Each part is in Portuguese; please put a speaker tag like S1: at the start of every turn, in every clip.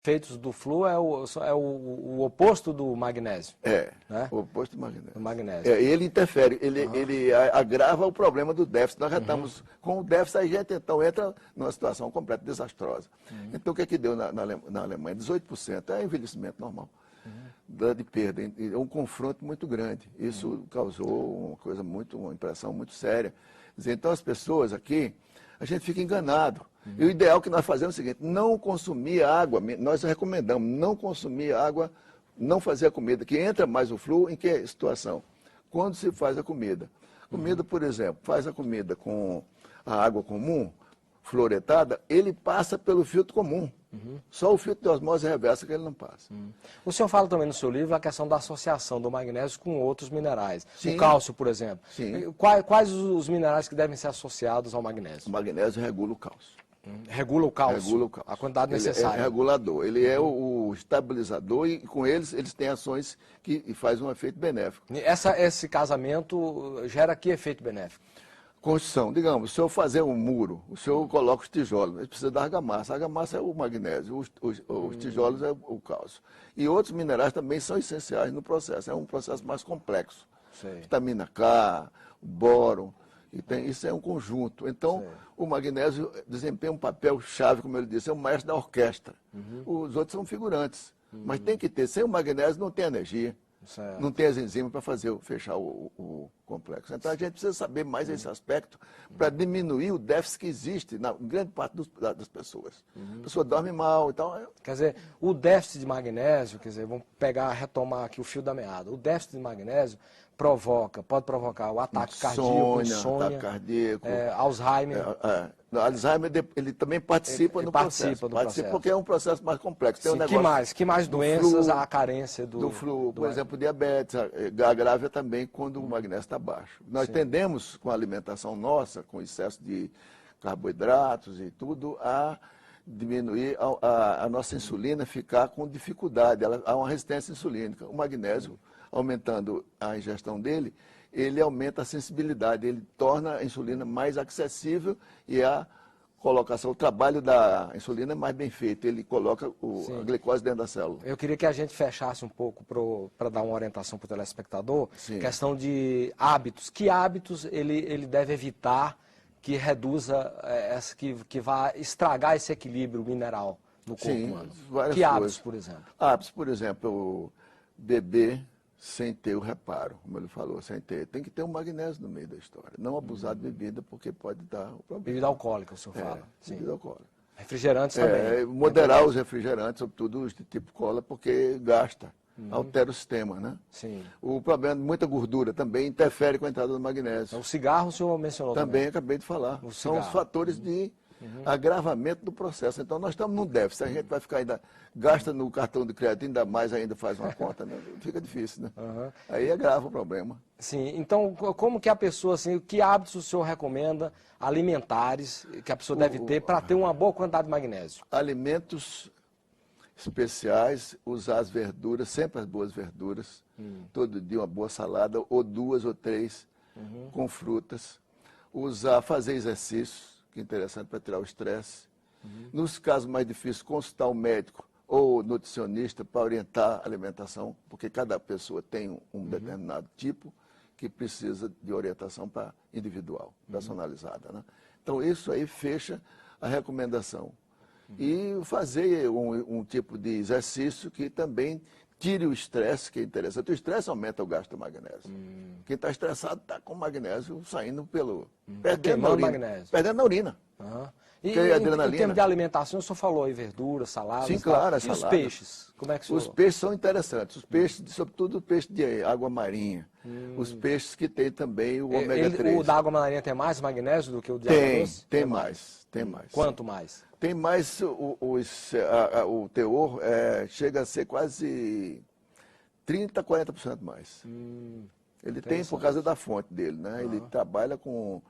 S1: efeitos do flúor o oposto do magnésio.
S2: Né? O oposto do magnésio.
S1: Do magnésio.
S2: Ele interfere, ele agrava o problema do déficit. Nós já estamos com o déficit, a gente então entra numa situação completamente desastrosa. Então o que deu na Alemanha? 18%, é envelhecimento normal. De perda, um confronto muito grande. Isso causou uma impressão muito séria. Então as pessoas aqui, a gente fica enganado. E o ideal que nós fazemos é o seguinte: não consumir água, nós recomendamos não consumir água, não fazer a comida, que entra mais o flúor em que situação? Quando se faz a comida. Comida, por exemplo, faz a comida com a água comum, fluoretada, ele passa pelo filtro comum. Só o filtro de osmose reversa que ele não passa.
S1: O senhor fala também no seu livro a questão da associação do magnésio com outros minerais.
S2: Sim.
S1: O cálcio, por exemplo.
S2: Sim.
S1: Quais os minerais que devem ser associados ao magnésio?
S2: O magnésio regula o cálcio.
S1: Regula o cálcio?
S2: Regula o cálcio.
S1: A quantidade necessária.
S2: Ele é regulador, ele é o estabilizador e com eles têm ações que fazem um efeito benéfico.
S1: Esse casamento gera que efeito benéfico?
S2: Construção, digamos, se eu fazer um muro, o senhor coloca os tijolos, mas precisa da argamassa. A argamassa é o magnésio, os tijolos é o cálcio. E outros minerais também são essenciais no processo, é um processo mais complexo. Vitamina K, boro, isso é um conjunto. Então, o magnésio desempenha um papel chave, como ele disse, é o maestro da orquestra. Os outros são figurantes, mas tem que ter, sem o magnésio não tem energia. Não tem as enzimas para fechar o complexo. Então a gente precisa saber mais esse aspecto para diminuir o déficit que existe na grande parte das pessoas. A pessoa dorme mal e tal.
S1: Quer dizer, o déficit de magnésio, vamos retomar aqui o fio da meada. O déficit de magnésio pode provocar o ataque cardíaco, insônia,
S2: ataque cardíaco,
S1: Alzheimer.
S2: Alzheimer, ele também participa do processo. Participa porque é um processo mais complexo. Tem
S1: que mais doenças há a carência do
S2: flúor? Por exemplo, diabetes, agrava também quando o magnésio está baixo. Nós tendemos, com a alimentação nossa, com excesso de carboidratos e tudo, a diminuir a nossa insulina, ficar com dificuldade. Há uma resistência insulínica. O magnésio, aumentando a ingestão dele, ele aumenta a sensibilidade, ele torna a insulina mais acessível e a colocação, o trabalho da insulina é mais bem feito, ele coloca a glicose dentro da célula.
S1: Eu queria que a gente fechasse um pouco para dar uma orientação para o telespectador, questão de hábitos. Que hábitos ele deve evitar que reduza, que vá estragar esse equilíbrio mineral no corpo humano? Que hábitos, por exemplo?
S2: Hábitos, por exemplo, beber sem ter o reparo, como ele falou, tem que ter um magnésio no meio da história. Não abusar de bebida, porque pode dar o problema.
S1: Bebida alcoólica, o senhor fala.
S2: Bebida alcoólica.
S1: Refrigerantes também.
S2: Moderar os refrigerantes, sobretudo os de tipo cola, porque gasta, altera o sistema, né? O problema de muita gordura também interfere com a entrada do magnésio.
S1: O cigarro o senhor mencionou também.
S2: Também acabei de falar. São os fatores de agravamento do processo. Então, nós estamos num déficit. A gente vai ficar gasta no cartão de crédito, ainda mais ainda faz uma conta, né? Fica difícil, né? Aí agrava o problema.
S1: Sim, então, como que a pessoa, que hábitos o senhor recomenda, alimentares, que a pessoa deve ter para ter uma boa quantidade de magnésio?
S2: Alimentos especiais, usar as verduras, sempre as boas verduras, todo dia uma boa salada, ou 2 ou 3 com frutas. Fazer exercícios, que é interessante para tirar o estresse. Nos casos mais difíceis, consultar o médico ou nutricionista para orientar a alimentação, porque cada pessoa tem um determinado tipo que precisa de orientação individual, personalizada, né? Então, isso aí fecha a recomendação. E fazer um tipo de exercício que também tire o estresse, que é interessante. O estresse aumenta o gasto do magnésio. Quem está estressado está com magnésio saindo perdendo na urina.
S1: Magnésio.
S2: Perdendo na urina.
S1: E em termos de alimentação, o senhor falou aí verduras, saladas.
S2: Sim, claro,
S1: e os peixes? Como é que o senhor...
S2: Os peixes são interessantes. Os peixes, sobretudo o peixe de água marinha. Os peixes que tem também o ômega 3.
S1: O da água marinha tem mais magnésio do que o de água doce?
S2: Tem mais.
S1: Quanto mais?
S2: Tem mais, o teor chega a ser quase 30%, 40% mais. Ele tem por causa da fonte dele, né? Ele trabalha com...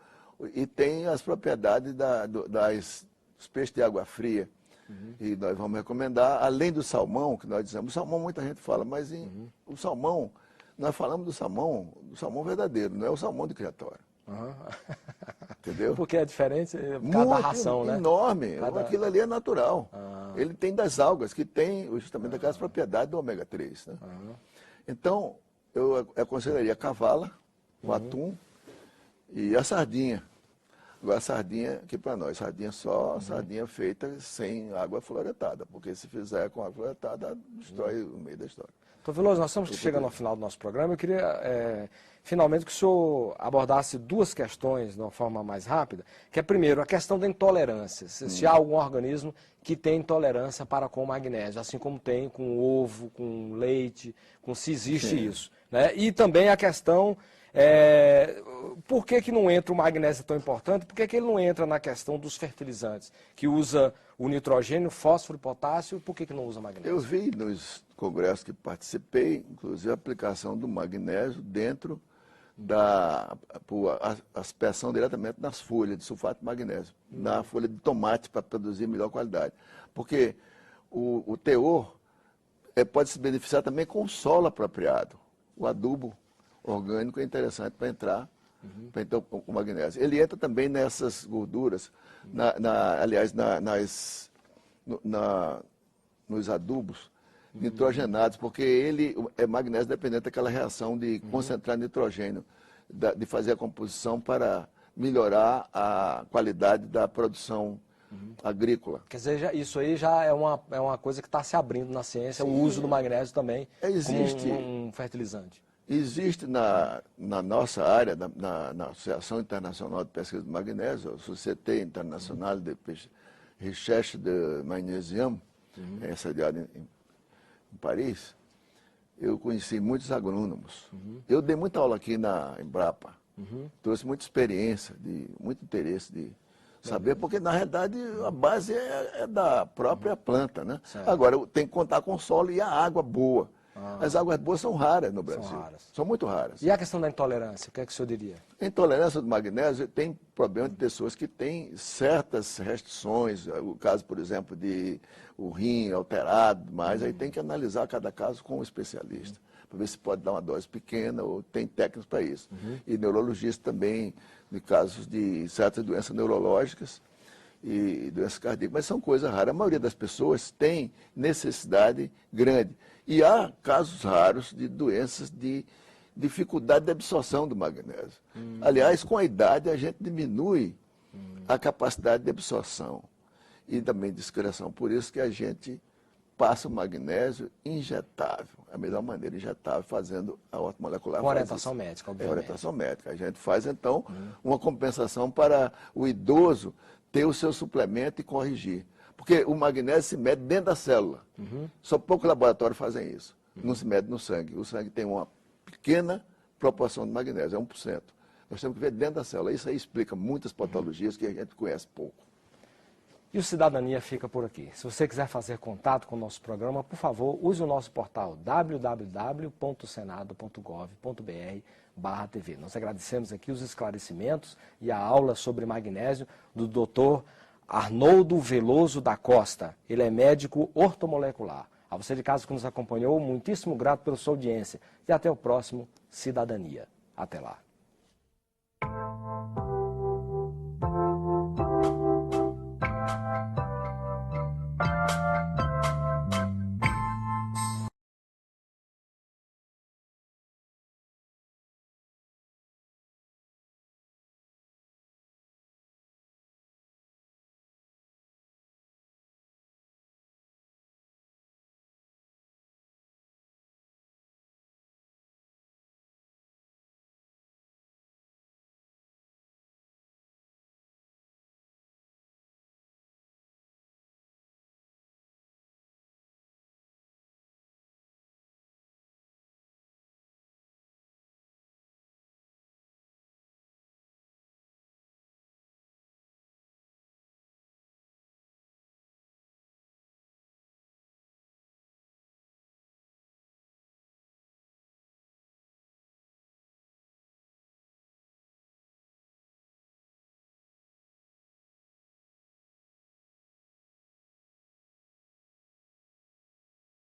S2: E tem as propriedades dos peixes de água fria. E nós vamos recomendar, além do salmão, que nós dizemos, o salmão muita gente fala, mas o salmão, nós falamos do salmão verdadeiro, não é o salmão de criatório. Entendeu?
S1: Porque é diferente cada ração, né?
S2: Enorme. Aquilo ali é natural. Ele tem das algas, que tem justamente aquelas propriedades do ômega 3. Né? Então, eu aconselharia a cavala, o atum e a sardinha. Agora, a sardinha, aqui para nós, sardinha feita sem água fluoretada, porque se fizer com água fluoretada, destrói o meio da história.
S1: Doutor Veloso, nós estamos chegando ao final do nosso programa. Eu queria, finalmente, que o senhor abordasse duas questões de uma forma mais rápida, que é, primeiro, a questão da intolerância. Se há algum organismo que tem intolerância para com o magnésio, assim como tem com o ovo, com o leite, se existe isso. Né? E também a questão... por que não entra o magnésio tão importante? Por que ele não entra na questão dos fertilizantes, que usa o nitrogênio, fósforo e potássio? Por que não usa magnésio?
S2: Eu vi nos congressos que participei, inclusive a aplicação do magnésio dentro da aspersão diretamente nas folhas de sulfato de magnésio, na folha de tomate para produzir melhor qualidade. Porque o teor pode se beneficiar também com o solo apropriado, o adubo orgânico é interessante para entrar, para entrar com o magnésio. Ele entra também nessas gorduras, nos adubos nitrogenados, porque ele é magnésio dependente daquela reação de concentrar nitrogênio, de fazer a composição para melhorar a qualidade da produção agrícola.
S1: Quer dizer, isso aí já é uma coisa que está se abrindo na ciência, o uso do magnésio também como um fertilizante.
S2: Existe na nossa área, na Associação Internacional de Pesquisa do Magnésio, a Société Internationale de Recherche de Magnesium, sediada em Paris, eu conheci muitos agrônomos. Eu dei muita aula aqui na Embrapa, trouxe muita experiência, muito interesse de saber, porque na realidade a base é da própria planta, né? Agora, tem que contar com o solo e a água boa. As águas boas são raras no Brasil. São muito raras.
S1: E a questão da intolerância, o que é que o senhor diria?
S2: A intolerância do magnésio tem problema de pessoas que têm certas restrições. O caso, por exemplo, de o rim alterado, mas aí tem que analisar cada caso com um especialista, para ver se pode dar uma dose pequena ou tem técnicas para isso. E neurologista também, de casos de certas doenças neurológicas e doenças cardíacas, mas são coisas raras. A maioria das pessoas tem necessidade grande. E há casos raros de doenças de dificuldade de absorção do magnésio. Aliás, com a idade, a gente diminui a capacidade de absorção e também de excreção. Por isso que a gente passa o magnésio injetável, a melhor maneira, injetável, fazendo a ortomolecular.
S1: Com orientação médica, obviamente.
S2: Orientação médica. A gente faz, então, uma compensação para o idoso ter o seu suplemento e corrigir. Porque o magnésio se mede dentro da célula. Só poucos laboratórios fazem isso. Não se mede no sangue. O sangue tem uma pequena proporção de magnésio, é 1%. Nós temos que ver dentro da célula. Isso aí explica muitas patologias que a gente conhece pouco.
S1: E o Cidadania fica por aqui. Se você quiser fazer contato com o nosso programa, por favor, use o nosso portal www.senado.gov.br/TV. Nós agradecemos aqui os esclarecimentos e a aula sobre magnésio do Dr. Arnoldo Veloso da Costa. Ele é médico ortomolecular. A você de casa que nos acompanhou, muitíssimo grato pela sua audiência. E até o próximo Cidadania. Até lá.